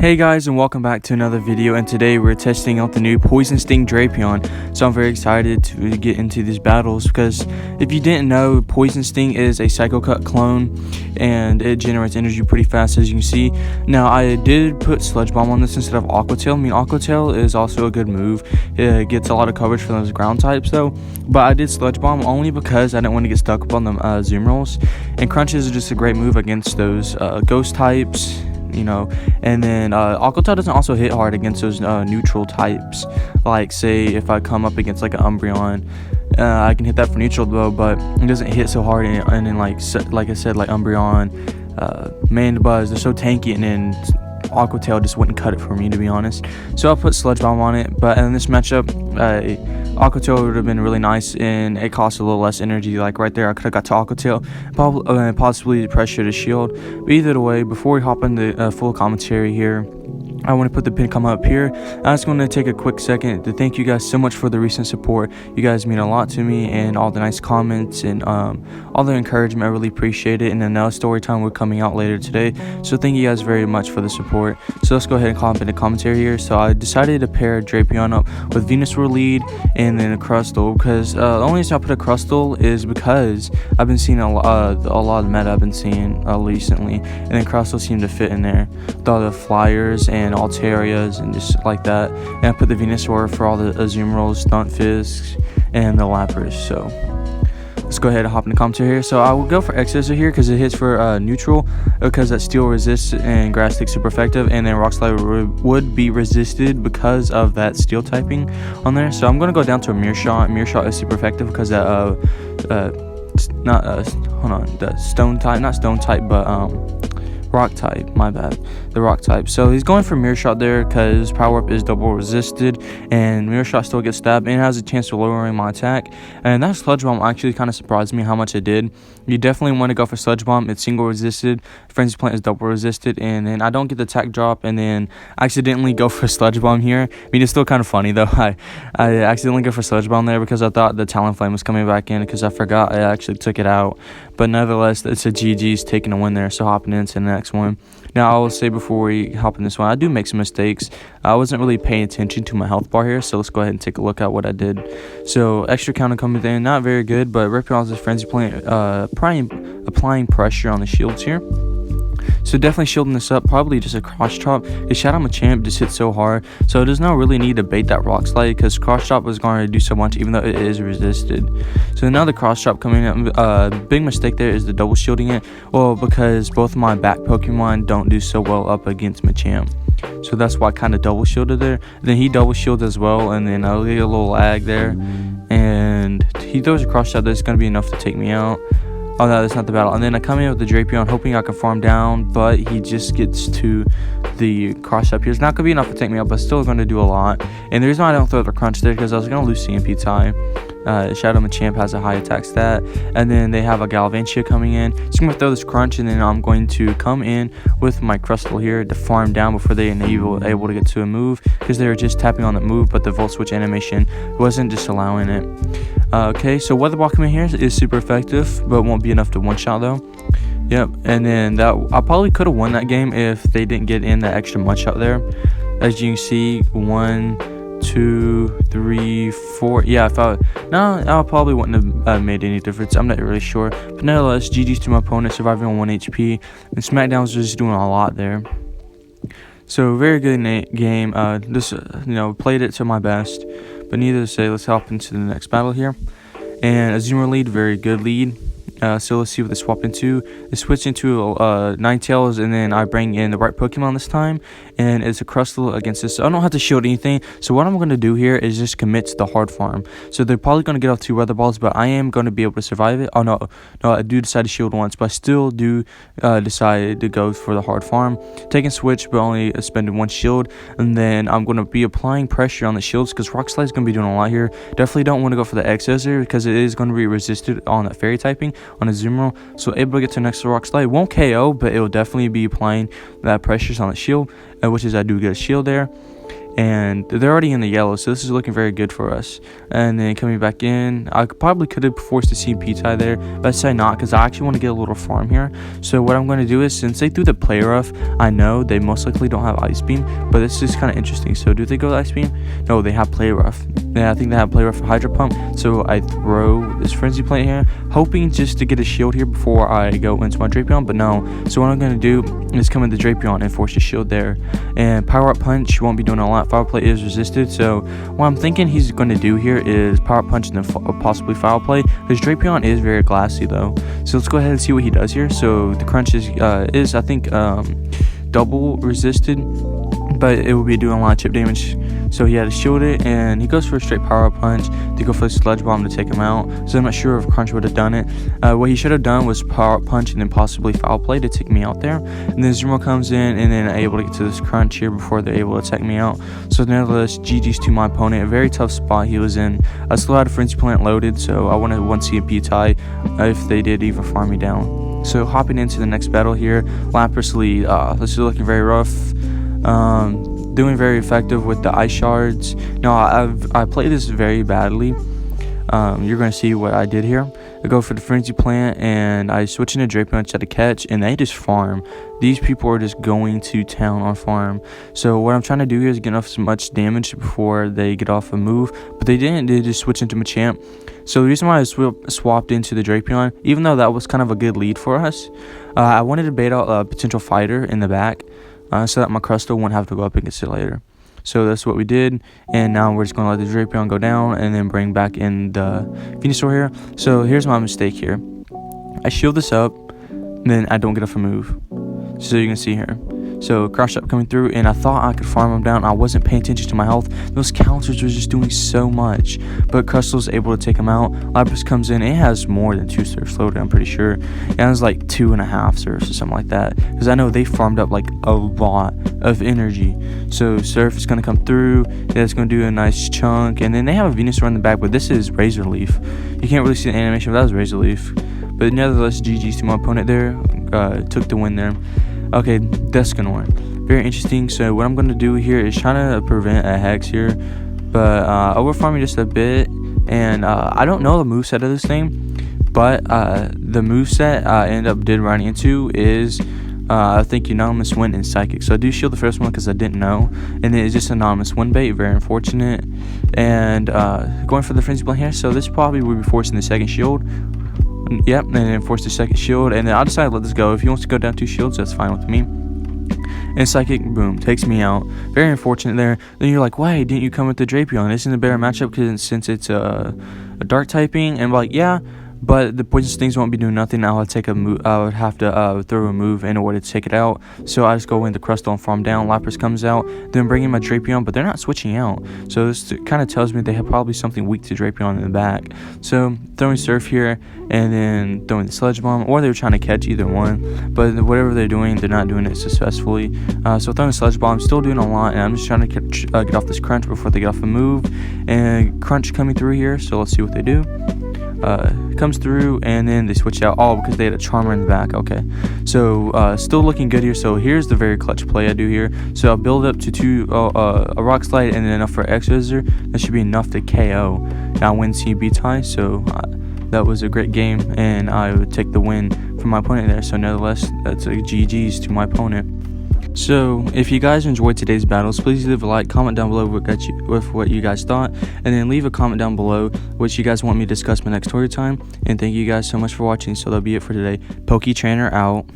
Hey guys, and welcome back to another video, and today we're testing out the new Poison Sting Drapion. So I'm very excited to get into these battles because if you didn't know, Poison Sting is a Psycho Cut clone and it generates energy pretty fast, as you can see. Now I did put Sludge Bomb on this instead of Aqua Tail. I mean, Aqua Tail is also a good move. It gets a lot of coverage for those ground types though, but I did Sludge Bomb only because I didn't want to get stuck up on the Zoom rolls, and Crunches is just a great move against those ghost types, you know. And then Aqua Tail doesn't also hit hard against those neutral types, like say if I come up against like an Umbreon, I can hit that for neutral though, but it doesn't hit so hard. And then like I said, like Umbreon, Mandibuzz, they're so tanky, and then Aqua Tail just wouldn't cut it for me, to be honest. So I'll put Sludge Bomb on it, but in this matchup, Aqua Tail would have been really nice, and it costs a little less energy. Like right there, I could have got to Aqua Tail, possibly pressure the shield. But either way, before we hop into full commentary here, I want to put the pin come up here. I just want to take a quick second to thank you guys so much for the recent support. You guys mean a lot to me, and all the nice comments and all the encouragement. I really appreciate it. And then now story time we're coming out later today, so thank you guys very much for the support. So let's go ahead and hop into commentary here. So I decided to pair Drapion up with Venusuar lead and then a Crustle, because the only reason I put a Crustle is because I've been seeing a lot of meta I've been seeing recently, and then Crustle seemed to fit in there with all the flyers and Altarias and just like that. And I put the Venusuar for all the Azumarill, Stunt Fisks, and the Lapras. So let's go ahead and hop into commentary here. So I will go for X-Scissor here because it hits for neutral, because that Steel resists and Grass Stick super effective, and then Rock Slide would be resisted because of that Steel typing on there. So I'm going to go down to a Mirror Shot. Mirror Shot is super effective because that the Stone type, not Stone type, but Rock type, my bad, the Rock type. So he's going for Mirror Shot there because Power Up is double resisted, and Mirror Shot still gets stabbed and has a chance of lowering my attack. And that Sludge Bomb actually kind of surprised me how much it did. You definitely want to go for Sludge Bomb. It's single resisted, Frenzy Plant is double resisted, and then I don't get the attack drop, and then I accidentally go for Sludge Bomb here. I mean, it's still kind of funny though. I accidentally go for Sludge Bomb there because I thought the Talonflame was coming back in, because I forgot I actually took it out. But nevertheless, it's a GG's taking a win there. So hopping into the next one. Now I will say before we hop in this one, I do make some mistakes. I wasn't really paying attention to my health bar here, so let's go ahead and take a look at what I did. So extra counter coming in, not very good, but Rapion's Frenzy Plant, applying pressure on the shields here. So definitely shielding this up, probably just a Cross Chop. His Shadow Machamp just hits so hard, so it does not really need to bait that Rock Slide, because Cross Chop is going to do so much even though it is resisted. So now the Cross Chop coming up, big mistake there is the double shielding it. Well, because both of my back Pokemon don't do so well up against Machamp. So that's why I kind of double shielded there. And then he double shielded as well, and then I'll get a little lag there. And he throws a Cross Chop that's going to be enough to take me out. Oh no, that's not the battle. And then I come in with the Drapion, hoping I can farm down, but he just gets to the Cross Up here. It's not going to be enough to take me out, but still going to do a lot. And the reason why I don't throw the Crunch there, because I was going to lose CMP tie. Shadow Machamp has a high attack stat, and then they have a Galvantula coming in. So I'm going to throw this Crunch, and then I'm going to come in with my Crustle here to farm down before they are able to get to a move, because they were just tapping on the move, but the Volt Switch animation wasn't just allowing it. Okay, so Weather Ball coming here is super effective, but won't be enough to one-shot though. Yep, and then I probably could have won that game if they didn't get in that extra one-shot there. As you can see, 1, 2, 3, 4. Yeah, I probably wouldn't have made any difference. I'm not really sure, but nevertheless, GG's to my opponent, surviving on 1 HP, and SmackDown was just doing a lot there. So very good game. Just played it to my best. But needless to say, let's hop into the next battle here. And Azumarill lead, very good lead. So let's see what they swap into. They switch into Ninetales, and then I bring in the right Pokemon this time, and it's a Crustle against this. So I don't have to shield anything, so what I'm going to do here is just commit to the hard farm. So they're probably going to get off 2 Weather Balls, but I am going to be able to survive it. Oh no, I do decide to shield once, but I still do decide to go for the hard farm. Taking switch, but only spending 1 shield, and then I'm going to be applying pressure on the shields, because Rock Slide is going to be doing a lot here. Definitely don't want to go for the X-Scissor, because it is going to be resisted on that Fairy typing on a Azumarill, so able to get to next to Rock Slide. It won't KO, but it will definitely be applying that pressures on the shield, which is I do get a shield there. and they're already in the yellow, so this is looking very good for us. And then coming back in, I probably could have forced a CP tie there, but I decided not because I actually want to get a little farm here. So what I'm going to do is, since they threw the play rough, I know they most likely don't have ice beam, but this is kind of interesting. So do they go with ice beam? No, they have play rough. Yeah, I think they have play rough for hydro pump. So I throw this frenzy plant here, hoping just to get a shield here before I go into my Drapion, but no. So what I'm going to do is come into Drapion and force a shield there. And power up punch won't be doing a lot. Foul play is resisted. So what I'm thinking he's going to do here is power up punch and then possibly foul play, because Drapion is very glassy though. So let's go ahead and see what he does here. So the crunch is I think double resisted, but it will be doing a lot of chip damage. So he had to shield it, and he goes for a straight power up punch to go for the sludge bomb to take him out. So I'm not sure if Crunch would have done it. What he should have done was power up punch and then possibly foul play to take me out there. And then Zumo comes in and then able to get to this Crunch here before they're able to take me out. So nevertheless, GG's to my opponent. A very tough spot he was in. I still had a Frenzy Plant loaded, so I wanted one CMP tie if they did even farm me down. So hopping into the next battle here, Lapras lead. This is looking very rough. Doing very effective with the ice shards. Now I played this very badly. You're gonna see what I did here. I go for the frenzy plant and I switch into Drapion to catch, and they just farm. These people are just going to town on farm. So what I'm trying to do here is get off as much damage before they get off a move, but they didn't. They just switch into Machamp. So the reason why I swapped into the Drapion, even though that was kind of a good lead for us, I wanted to bait out a potential fighter in the back. So that my Crustle won't have to go up against it later. So that's what we did, and now we're just going to let the Drapion go down and then bring back in the Venusuar here. So here's my mistake here. I shield this up, then I don't get off a move. So you can see here. So crush up coming through, and I thought I could farm him down. I wasn't paying attention to my health. Those counters were just doing so much, but Crustle's able to take him out. Lapras comes in. It has more than 2 surfs loaded, I'm pretty sure. It has like 2.5 surfs or something like that, because I know they farmed up like a lot of energy. So surf is going to come through. That's going to do a nice chunk, and then they have a Venusaur in the back, but this is Razor Leaf. You can't really see the animation, but that was Razor Leaf. But nevertheless, GG's to my opponent there. Took the win there. Okay, Descanor. Very interesting. So what I'm going to do here is trying to prevent a Hex here, but overfarming just a bit. And I don't know the moveset of this thing, but the moveset I ended up running into is I think Anonymous Wind and Psychic. So I do shield the first one because I didn't know, and then it's just Anonymous Wind bait. Very unfortunate. And going for the Frenzy Plant here, so this probably will be forcing the second shield. Yep, and then force the second shield, and then I decided to let this go. If he wants to go down 2 shields, that's fine with me. And Psychic, boom, takes me out. Very unfortunate there. Then you're like, why didn't you come with the Drapion? Isn't it a better matchup since it's a dark typing? And I'm like, yeah, but the Poison Stings won't be doing nothing. I would take a move. I would have to throw a move in order to take it out. So I just go into Crustle and farm down. Lapras comes out, then bring in my Drapion, but they're not switching out. So this kind of tells me they have probably something weak to Drapion in the back. So throwing Surf here, and then throwing the Sludge Bomb, or they were trying to catch either one. But whatever they're doing, they're not doing it successfully. So throwing the Sludge Bomb, still doing a lot, and I'm just trying to get off this Crunch before they get off the move. And Crunch coming through here, so let's see what they do. Comes through, and then they switch out all because they had a Charmer in the back. Okay, so still looking good here. So here's the very clutch play I do here. So I'll build up to a Rock Slide, and then enough for X Scissor. That should be enough to KO. Now win CB tie. So that was a great game, and I would take the win from my opponent there. So nevertheless, that's a GG's to my opponent. So if you guys enjoyed today's battles, please leave a like, comment down below with what you guys thought, and then leave a comment down below what you guys want me to discuss my next story time. And thank you guys so much for watching. So that'll be it for today. Poke Trainer out.